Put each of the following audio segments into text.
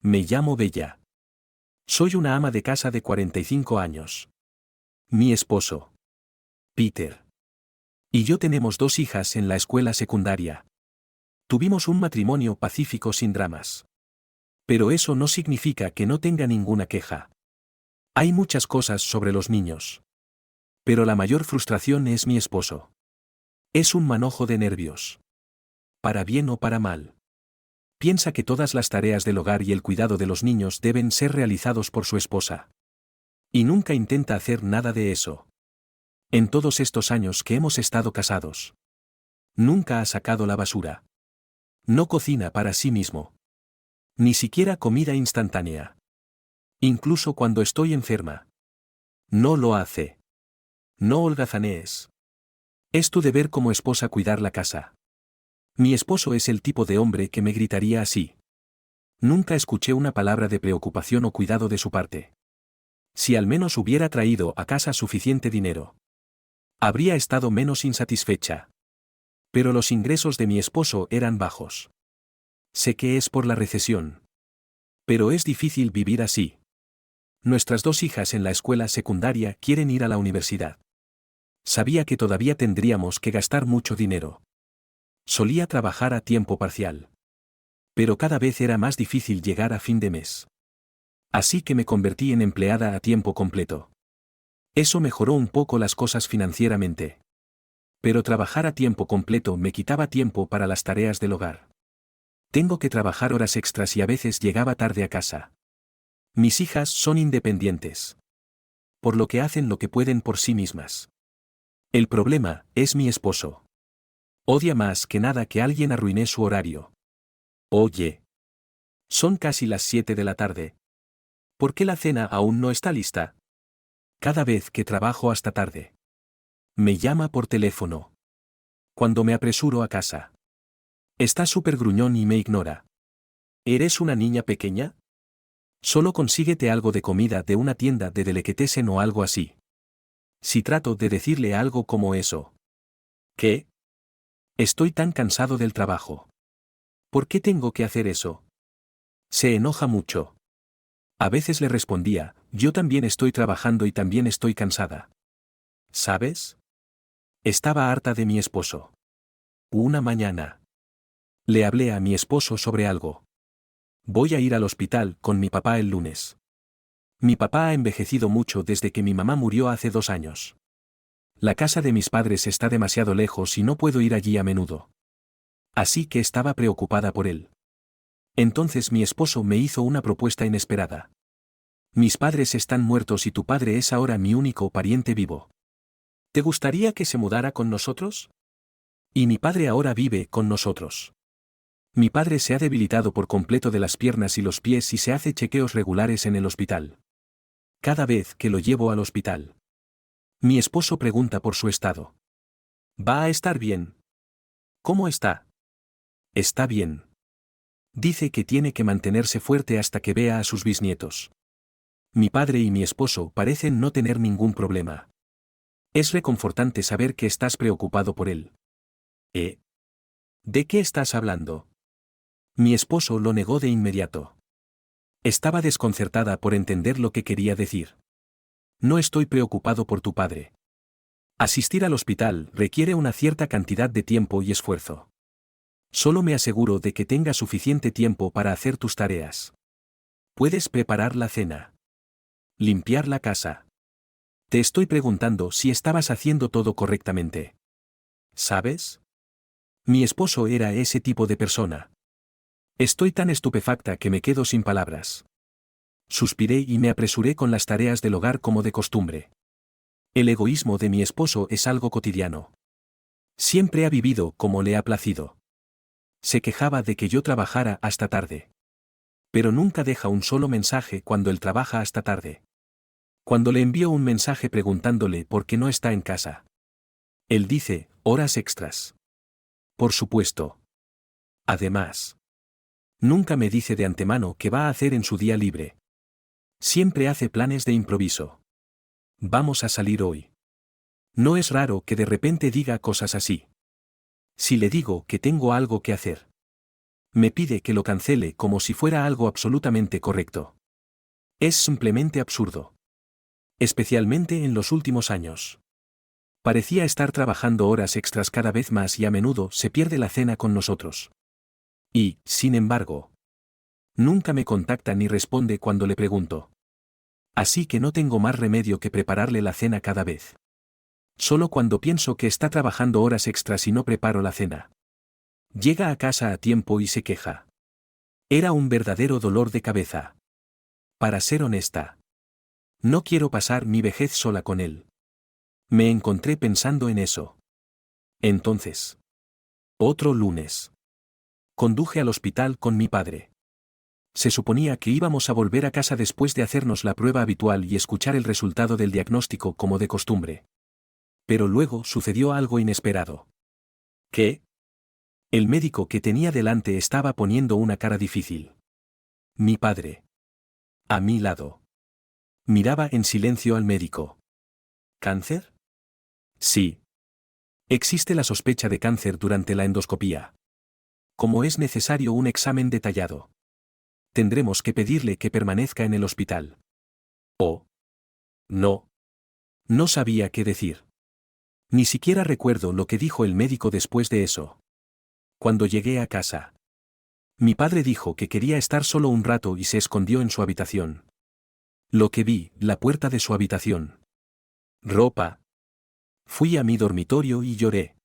Me llamo Bella. Soy una ama de casa de 45 años. Mi esposo, Peter, y yo tenemos 2 hijas en la escuela secundaria. Tuvimos un matrimonio pacífico sin dramas. Pero eso no significa que no tenga ninguna queja. Hay muchas cosas sobre los niños. Pero la mayor frustración es mi esposo. Es un manojo de nervios. Para bien o para mal. Piensa que todas las tareas del hogar y el cuidado de los niños deben ser realizados por su esposa. Y nunca intenta hacer nada de eso. En todos estos años que hemos estado casados. Nunca ha sacado la basura. No cocina para sí mismo. Ni siquiera comida instantánea. Incluso cuando estoy enferma. No lo hace. No holgazanees. Es tu deber como esposa cuidar la casa. Mi esposo es el tipo de hombre que me gritaría así. Nunca escuché una palabra de preocupación o cuidado de su parte. Si al menos hubiera traído a casa suficiente dinero, habría estado menos insatisfecha. Pero los ingresos de mi esposo eran bajos. Sé que es por la recesión. Pero es difícil vivir así. Nuestras 2 hijas en la escuela secundaria quieren ir a la universidad. Sabía que todavía tendríamos que gastar mucho dinero. Solía trabajar a tiempo parcial. Pero cada vez era más difícil llegar a fin de mes. Así que me convertí en empleada a tiempo completo. Eso mejoró un poco las cosas financieramente. Pero trabajar a tiempo completo me quitaba tiempo para las tareas del hogar. Tengo que trabajar horas extras y a veces llegaba tarde a casa. Mis hijas son independientes. Por lo que hacen lo que pueden por sí mismas. El problema es mi esposo. Odia más que nada que alguien arruine su horario. Oye. Son casi las 7 de la tarde. ¿Por qué la cena aún no está lista? Cada vez que trabajo hasta tarde. Me llama por teléfono. Cuando me apresuro a casa. Está súper gruñón y me ignora. ¿Eres una niña pequeña? Solo consíguete algo de comida de una tienda de delicatessen o algo así. Si trato de decirle algo como eso. ¿Qué? Estoy tan cansado del trabajo. ¿Por qué tengo que hacer eso? Se enoja mucho. A veces le respondía, yo también estoy trabajando y también estoy cansada. ¿Sabes? Estaba harta de mi esposo. Una mañana. Le hablé a mi esposo sobre algo. Voy a ir al hospital con mi papá el lunes. Mi papá ha envejecido mucho desde que mi mamá murió hace 2 años. La casa de mis padres está demasiado lejos y no puedo ir allí a menudo. Así que estaba preocupada por él. Entonces mi esposo me hizo una propuesta inesperada. Mis padres están muertos y tu padre es ahora mi único pariente vivo. ¿Te gustaría que se mudara con nosotros? Y mi padre ahora vive con nosotros. Mi padre se ha debilitado por completo de las piernas y los pies y se hace chequeos regulares en el hospital. Cada vez que lo llevo al hospital. Mi esposo pregunta por su estado. ¿Va a estar bien? ¿Cómo está? Está bien. Dice que tiene que mantenerse fuerte hasta que vea a sus bisnietos. Mi padre y mi esposo parecen no tener ningún problema. Es reconfortante saber que estás preocupado por él. ¿Eh? ¿De qué estás hablando? Mi esposo lo negó de inmediato. Estaba desconcertada por entender lo que quería decir. No estoy preocupado por tu padre. Asistir al hospital requiere una cierta cantidad de tiempo y esfuerzo. Solo me aseguro de que tengas suficiente tiempo para hacer tus tareas. Puedes preparar la cena. Limpiar la casa. Te estoy preguntando si estabas haciendo todo correctamente. ¿Sabes? Mi esposo era ese tipo de persona. Estoy tan estupefacta que me quedo sin palabras. Suspiré y me apresuré con las tareas del hogar como de costumbre. El egoísmo de mi esposo es algo cotidiano. Siempre ha vivido como le ha placido. Se quejaba de que yo trabajara hasta tarde. Pero nunca deja un solo mensaje cuando él trabaja hasta tarde. Cuando le envío un mensaje preguntándole por qué no está en casa. Él dice, horas extras. Por supuesto. Además. Nunca me dice de antemano qué va a hacer en su día libre. Siempre hace planes de improviso. Vamos a salir hoy. No es raro que de repente diga cosas así. Si le digo que tengo algo que hacer. Me pide que lo cancele como si fuera algo absolutamente correcto. Es simplemente absurdo. Especialmente en los últimos años. Parecía estar trabajando horas extras cada vez más y a menudo se pierde la cena con nosotros. Y, sin embargo, nunca me contacta ni responde cuando le pregunto. Así que no tengo más remedio que prepararle la cena cada vez. Solo cuando pienso que está trabajando horas extras y no preparo la cena. Llega a casa a tiempo y se queja. Era un verdadero dolor de cabeza. Para ser honesta, no quiero pasar mi vejez sola con él. Me encontré pensando en eso. Entonces. Otro lunes. Conduje al hospital con mi padre. Se suponía que íbamos a volver a casa después de hacernos la prueba habitual y escuchar el resultado del diagnóstico como de costumbre. Pero luego sucedió algo inesperado. ¿Qué? El médico que tenía delante estaba poniendo una cara difícil. Mi padre. A mi lado. Miraba en silencio al médico. ¿Cáncer? Sí. Existe la sospecha de cáncer durante la endoscopía. Como es necesario un examen detallado. Tendremos que pedirle que permanezca en el hospital. Oh. No. No sabía qué decir. Ni siquiera recuerdo lo que dijo el médico después de eso. Cuando llegué a casa. Mi padre dijo que quería estar solo un rato y se escondió en su habitación. Lo que vi, la puerta de su habitación. Ropa. Fui a mi dormitorio y lloré.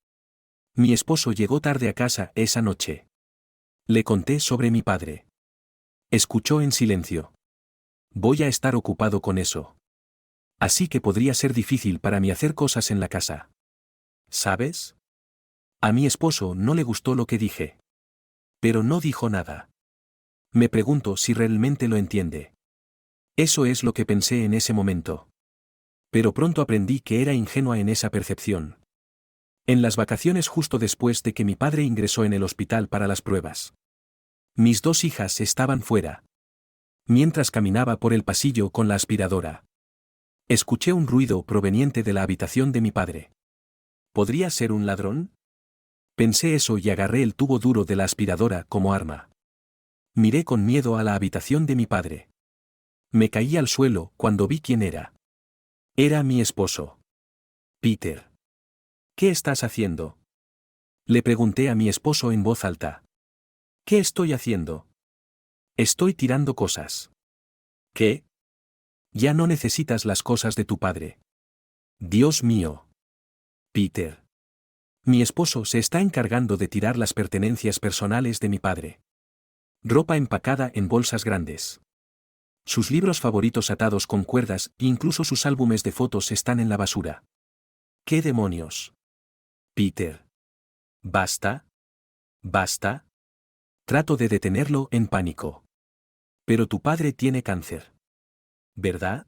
Mi esposo llegó tarde a casa esa noche. Le conté sobre mi padre. Escuchó en silencio. Voy a estar ocupado con eso. Así que podría ser difícil para mí hacer cosas en la casa. ¿Sabes? A mi esposo no le gustó lo que dije. Pero no dijo nada. Me pregunto si realmente lo entiende. Eso es lo que pensé en ese momento. Pero pronto aprendí que era ingenua en esa percepción. En las vacaciones justo después de que mi padre ingresó en el hospital para las pruebas. Mis dos hijas estaban fuera. Mientras caminaba por el pasillo con la aspiradora. Escuché un ruido proveniente de la habitación de mi padre. ¿Podría ser un ladrón? Pensé eso y agarré el tubo duro de la aspiradora como arma. Miré con miedo a la habitación de mi padre. Me caí al suelo cuando vi quién era. Era mi esposo. Peter. ¿Qué estás haciendo? Le pregunté a mi esposo en voz alta. ¿Qué estoy haciendo? Estoy tirando cosas. ¿Qué? Ya no necesitas las cosas de tu padre. Dios mío. Peter. Mi esposo se está encargando de tirar las pertenencias personales de mi padre. Ropa empacada en bolsas grandes. Sus libros favoritos atados con cuerdas e incluso sus álbumes de fotos están en la basura. ¿Qué demonios? Peter. ¿Basta? ¿Basta? Trato de detenerlo en pánico. Pero tu padre tiene cáncer. ¿Verdad?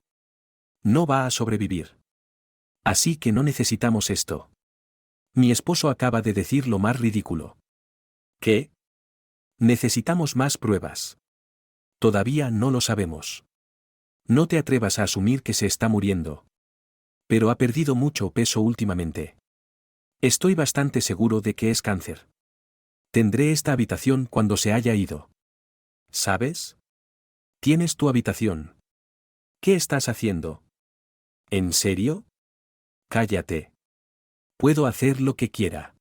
No va a sobrevivir. Así que no necesitamos esto. Mi esposo acaba de decir lo más ridículo. ¿Qué? Necesitamos más pruebas. Todavía no lo sabemos. No te atrevas a asumir que se está muriendo. Pero ha perdido mucho peso últimamente. Estoy bastante seguro de que es cáncer. Tendré esta habitación cuando se haya ido. ¿Sabes? Tienes tu habitación. ¿Qué estás haciendo? ¿En serio? Cállate. Puedo hacer lo que quiera.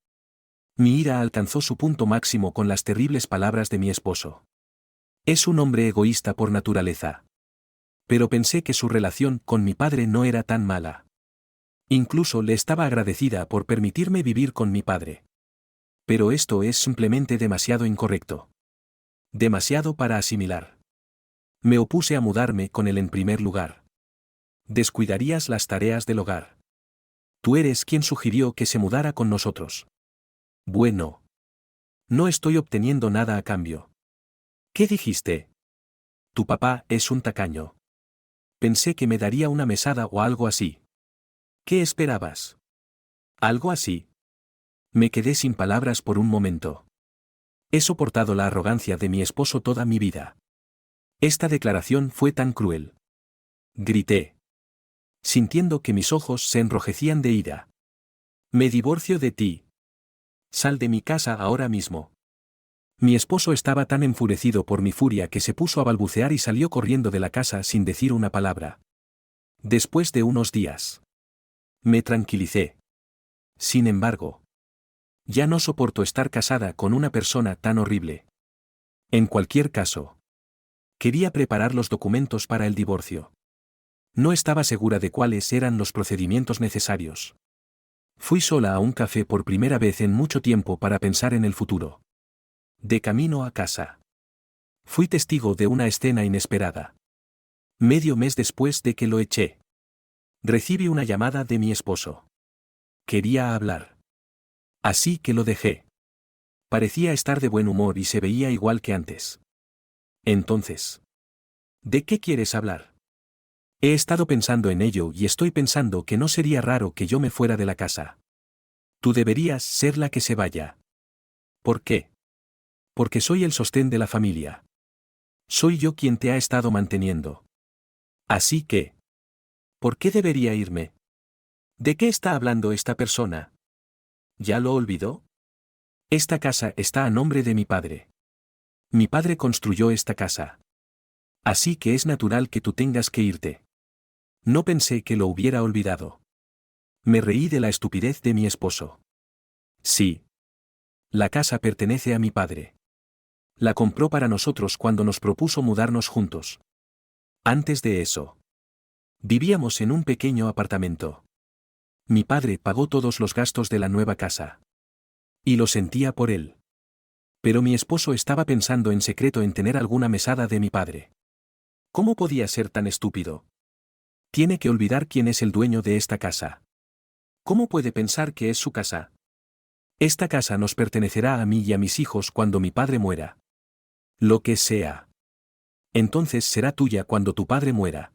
Mi ira alcanzó su punto máximo con las terribles palabras de mi esposo. Es un hombre egoísta por naturaleza. Pero pensé que su relación con mi padre no era tan mala. Incluso le estaba agradecida por permitirme vivir con mi padre. Pero esto es simplemente demasiado incorrecto. Demasiado para asimilar. Me opuse a mudarme con él en primer lugar. Descuidarías las tareas del hogar. Tú eres quien sugirió que se mudara con nosotros. Bueno. No estoy obteniendo nada a cambio. ¿Qué dijiste? Tu papá es un tacaño. Pensé que me daría una mesada o algo así. ¿Qué esperabas? ¿Algo así? Me quedé sin palabras por un momento. He soportado la arrogancia de mi esposo toda mi vida. Esta declaración fue tan cruel. Grité. Sintiendo que mis ojos se enrojecían de ira. Me divorcio de ti. Sal de mi casa ahora mismo. Mi esposo estaba tan enfurecido por mi furia que se puso a balbucear y salió corriendo de la casa sin decir una palabra. Después de unos días, me tranquilicé. Sin embargo, ya no soporto estar casada con una persona tan horrible. En cualquier caso, quería preparar los documentos para el divorcio. No estaba segura de cuáles eran los procedimientos necesarios. Fui sola a un café por primera vez en mucho tiempo para pensar en el futuro. De camino a casa, fui testigo de una escena inesperada. Medio mes después de que lo eché, recibí una llamada de mi esposo. Quería hablar. Así que lo dejé. Parecía estar de buen humor y se veía igual que antes. Entonces, ¿de qué quieres hablar? He estado pensando en ello y estoy pensando que no sería raro que yo me fuera de la casa. Tú deberías ser la que se vaya. ¿Por qué? Porque soy el sostén de la familia. Soy yo quien te ha estado manteniendo. Así que, ¿por qué debería irme? ¿De qué está hablando esta persona? ¿Ya lo olvidó? Esta casa está a nombre de mi padre. Mi padre construyó esta casa. Así que es natural que tú tengas que irte. No pensé que lo hubiera olvidado. Me reí de la estupidez de mi esposo. Sí. La casa pertenece a mi padre. La compró para nosotros cuando nos propuso mudarnos juntos. Antes de eso, vivíamos en un pequeño apartamento. Mi padre pagó todos los gastos de la nueva casa. Y lo sentía por él. Pero mi esposo estaba pensando en secreto en tener alguna mesada de mi padre. ¿Cómo podía ser tan estúpido? Tiene que olvidar quién es el dueño de esta casa. ¿Cómo puede pensar que es su casa? Esta casa nos pertenecerá a mí y a mis hijos cuando mi padre muera. Lo que sea. Entonces será tuya cuando tu padre muera.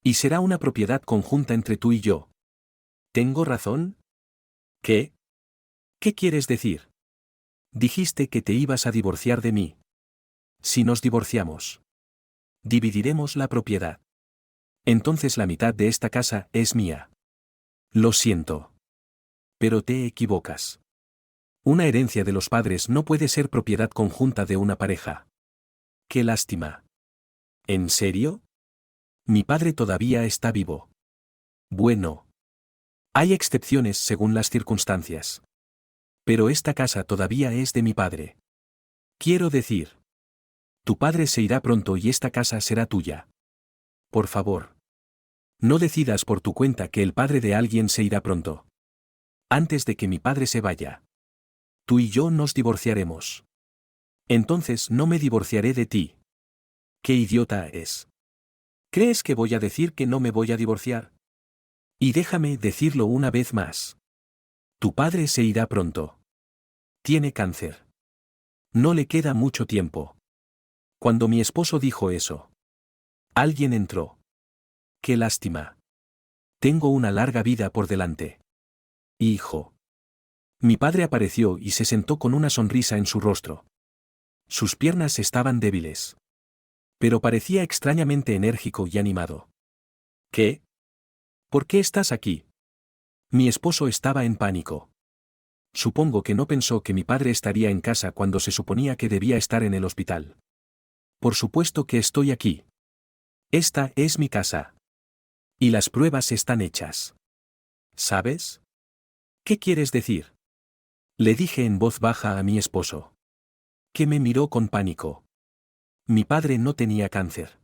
Y será una propiedad conjunta entre tú y yo. ¿Tengo razón? ¿Qué? ¿Qué quieres decir? Dijiste que te ibas a divorciar de mí. Si nos divorciamos, dividiremos la propiedad. Entonces la mitad de esta casa es mía. Lo siento. Pero te equivocas. Una herencia de los padres no puede ser propiedad conjunta de una pareja. ¡Qué lástima! ¿En serio? Mi padre todavía está vivo. Bueno. Hay excepciones según las circunstancias. Pero esta casa todavía es de mi padre. Quiero decir, tu padre se irá pronto y esta casa será tuya. Por favor. No decidas por tu cuenta que el padre de alguien se irá pronto. Antes de que mi padre se vaya, tú y yo nos divorciaremos. Entonces no me divorciaré de ti. ¿Qué idiota es? ¿Crees que voy a decir que no me voy a divorciar? Y déjame decirlo una vez más. Tu padre se irá pronto. Tiene cáncer. No le queda mucho tiempo. Cuando mi esposo dijo eso, alguien entró. Qué lástima. Tengo una larga vida por delante. Hijo. Mi padre apareció y se sentó con una sonrisa en su rostro. Sus piernas estaban débiles. Pero parecía extrañamente enérgico y animado. ¿Qué? ¿Por qué estás aquí? Mi esposo estaba en pánico. Supongo que no pensó que mi padre estaría en casa cuando se suponía que debía estar en el hospital. Por supuesto que estoy aquí. Esta es mi casa. Y las pruebas están hechas. ¿Sabes? ¿Qué quieres decir? Le dije en voz baja a mi esposo. Que me miró con pánico. Mi padre no tenía cáncer.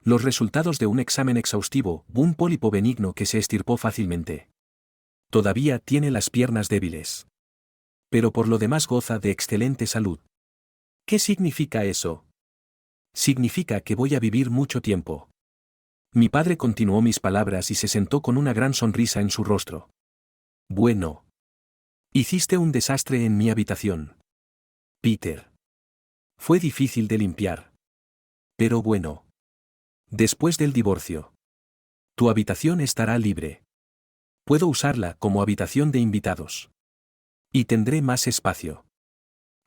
Los resultados de un examen exhaustivo, un pólipo benigno que se extirpó fácilmente. Todavía tiene las piernas débiles. Pero por lo demás goza de excelente salud. ¿Qué significa eso? Significa que voy a vivir mucho tiempo. Mi padre continuó mis palabras y se sentó con una gran sonrisa en su rostro. Bueno. Hiciste un desastre en mi habitación. Peter. Fue difícil de limpiar. Pero bueno. Después del divorcio, tu habitación estará libre. Puedo usarla como habitación de invitados. Y tendré más espacio.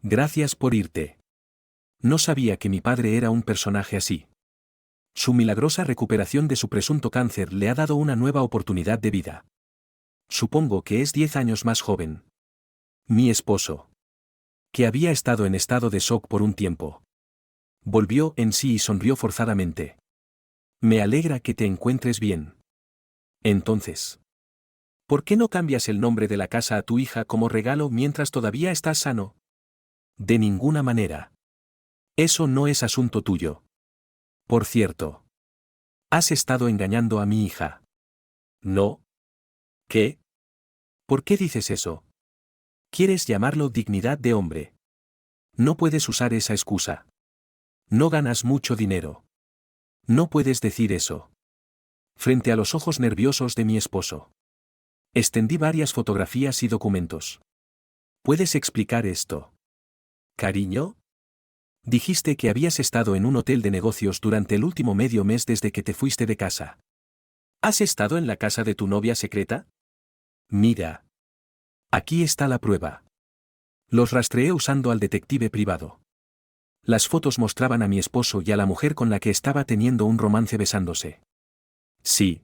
Gracias por irte. No sabía que mi padre era un personaje así. Su milagrosa recuperación de su presunto cáncer le ha dado una nueva oportunidad de vida. Supongo que es 10 años más joven. Mi esposo. Que había estado en estado de shock por un tiempo. Volvió en sí y sonrió forzadamente. Me alegra que te encuentres bien. Entonces, ¿por qué no cambias el nombre de la casa a tu hija como regalo mientras todavía estás sano? De ninguna manera. Eso no es asunto tuyo. Por cierto. Has estado engañando a mi hija. ¿No? ¿Qué? ¿Por qué dices eso? ¿Quieres llamarlo dignidad de hombre? No puedes usar esa excusa. No ganas mucho dinero. No puedes decir eso. Frente a los ojos nerviosos de mi esposo. Extendí varias fotografías y documentos. ¿Puedes explicar esto? ¿Cariño? Dijiste que habías estado en un hotel de negocios durante el último medio mes desde que te fuiste de casa. ¿Has estado en la casa de tu novia secreta? Mira. Aquí está la prueba. Los rastreé usando al detective privado. Las fotos mostraban a mi esposo y a la mujer con la que estaba teniendo un romance besándose. Sí.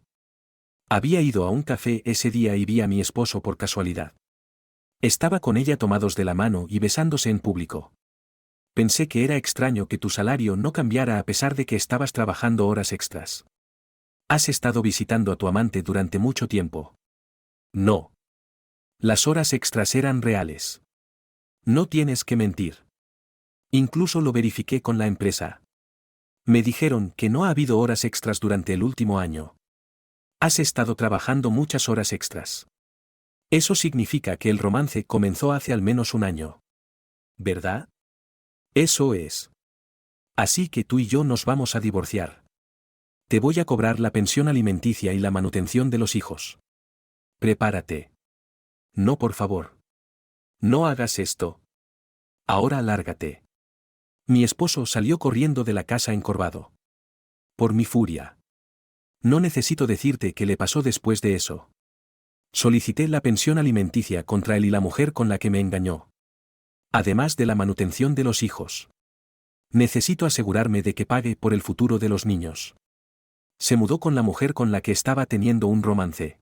Había ido a un café ese día y vi a mi esposo por casualidad. Estaba con ella tomados de la mano y besándose en público. Pensé que era extraño que tu salario no cambiara a pesar de que estabas trabajando horas extras. ¿Has estado visitando a tu amante durante mucho tiempo? No. Las horas extras eran reales. No tienes que mentir. Incluso lo verifiqué con la empresa. Me dijeron que no ha habido horas extras durante el último año. Has estado trabajando muchas horas extras. Eso significa que el romance comenzó hace al menos un año. ¿Verdad? Eso es. Así que tú y yo nos vamos a divorciar. Te voy a cobrar la pensión alimenticia y la manutención de los hijos. Prepárate. No, por favor. No hagas esto. Ahora lárgate. Mi esposo salió corriendo de la casa encorvado. Por mi furia. No necesito decirte qué le pasó después de eso. Solicité la pensión alimenticia contra él y la mujer con la que me engañó. Además de la manutención de los hijos. Necesito asegurarme de que pague por el futuro de los niños. Se mudó con la mujer con la que estaba teniendo un romance.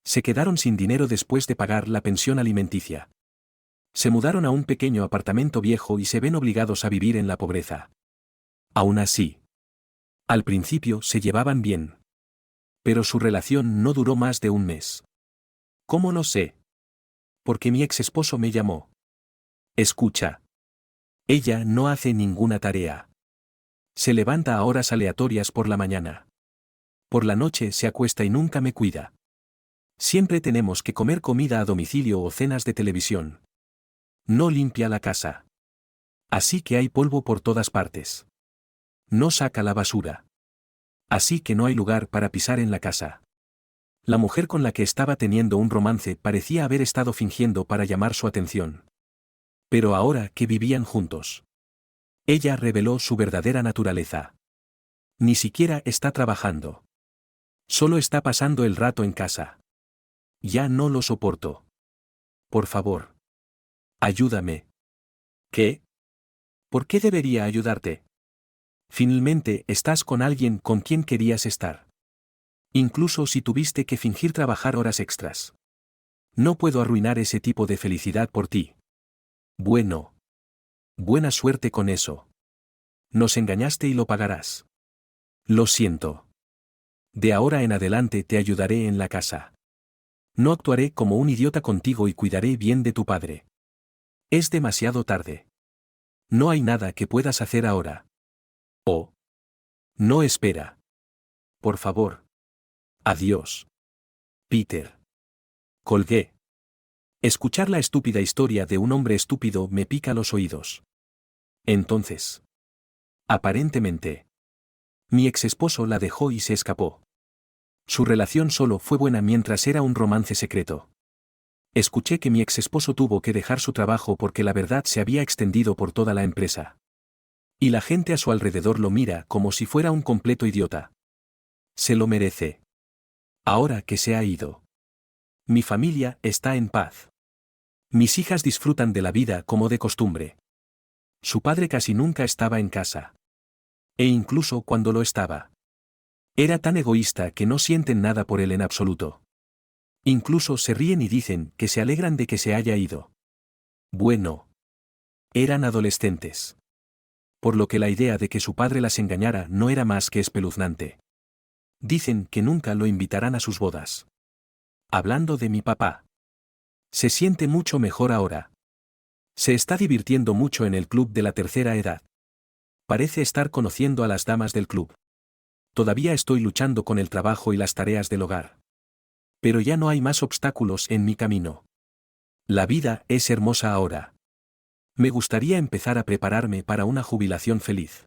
Se quedaron sin dinero después de pagar la pensión alimenticia. Se mudaron a un pequeño apartamento viejo y se ven obligados a vivir en la pobreza. Aún así. Al principio se llevaban bien. Pero su relación no duró más de un mes. ¿Cómo lo sé? Porque mi ex esposo me llamó. Escucha. Ella no hace ninguna tarea. Se levanta a horas aleatorias por la mañana. Por la noche se acuesta y nunca me cuida. Siempre tenemos que comer comida a domicilio o cenas de televisión. No limpia la casa. Así que hay polvo por todas partes. No saca la basura. Así que no hay lugar para pisar en la casa. La mujer con la que estaba teniendo un romance parecía haber estado fingiendo para llamar su atención. Pero ahora que vivían juntos. Ella reveló su verdadera naturaleza. Ni siquiera está trabajando. Solo está pasando el rato en casa. Ya no lo soporto. Por favor. Ayúdame. ¿Qué? ¿Por qué debería ayudarte? Finalmente estás con alguien con quien querías estar. Incluso si tuviste que fingir trabajar horas extras. No puedo arruinar ese tipo de felicidad por ti. Bueno. Buena suerte con eso. Nos engañaste y lo pagarás. Lo siento. De ahora en adelante te ayudaré en la casa. No actuaré como un idiota contigo y cuidaré bien de tu padre. Es demasiado tarde. No hay nada que puedas hacer ahora. Oh. No, espera. Por favor. Adiós. Peter. Colgué. Escuchar la estúpida historia de un hombre estúpido me pica los oídos. Entonces. Aparentemente. Mi ex esposo la dejó y se escapó. Su relación solo fue buena mientras era un romance secreto. Escuché que mi ex esposo tuvo que dejar su trabajo porque la verdad se había extendido por toda la empresa. Y la gente a su alrededor lo mira como si fuera un completo idiota. Se lo merece. Ahora que se ha ido. Mi familia está en paz. Mis hijas disfrutan de la vida como de costumbre. Su padre casi nunca estaba en casa. E incluso cuando lo estaba. Era tan egoísta que no sienten nada por él en absoluto. Incluso se ríen y dicen que se alegran de que se haya ido. Bueno. Eran adolescentes. Por lo que la idea de que su padre las engañara no era más que espeluznante. Dicen que nunca lo invitarán a sus bodas. Hablando de mi papá. Se siente mucho mejor ahora. Se está divirtiendo mucho en el club de la tercera edad. Parece estar conociendo a las damas del club. Todavía estoy luchando con el trabajo y las tareas del hogar. Pero ya no hay más obstáculos en mi camino. La vida es hermosa ahora. Me gustaría empezar a prepararme para una jubilación feliz.